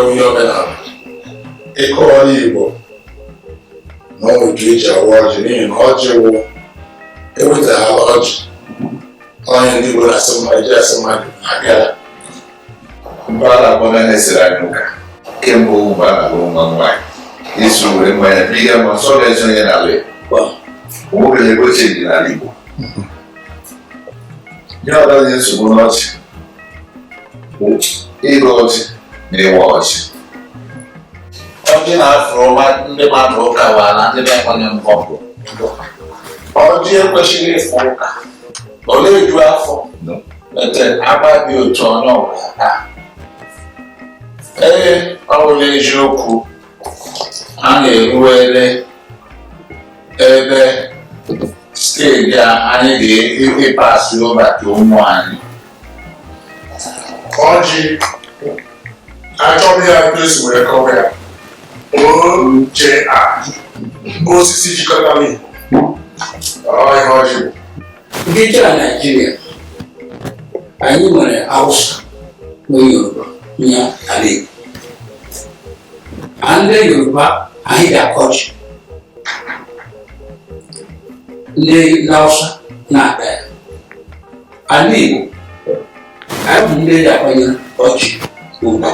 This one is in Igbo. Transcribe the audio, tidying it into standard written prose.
onye omenala ịkọwara Igbo na ọ nwere eji awa ọjị n'ihi na ọjị wụ ewetaghala ọjị onye ndị Igbo na-asị mmadụ asị mmadụ abịara mpaghara abụọ na-esiri anyị ụka kemgbe ụmụ a na-alụ nwa nwaanyị isu were mmanya biga ma nsọ ga-eso onye n'ala Igbo nwoke na-egbochi dị n'ala Igbo nye ọdọ dị nsogbu n'ọchị ịgụ ọchị na ịwa ọchị ọjị na-afụrụ ndị mmadụ ụka wala ndị na-ekwenye mpọpụ ọjị ekwesịghị ịfụ ụka ọ na-eju afọ ete agbabi otu onye ọbụla taa ee ọ bụla eziokwu a na-eruwere ebe steeti anyị ga-epasị ụbata ụmụ anyị ọjị achọghị ya esi were kọwa ya OJA osisi jikọtara Igbo ihe ọjị bụ ndị ije na Naịjirịa anyị nwere Hausa nwee Yoruba nye ala Igbo ndị Yoruba anyị ga-akọ ji ndị Hausa na-akpa ya ala Igbo anyị bụ ndị ga-akwanyere ọjị ugwu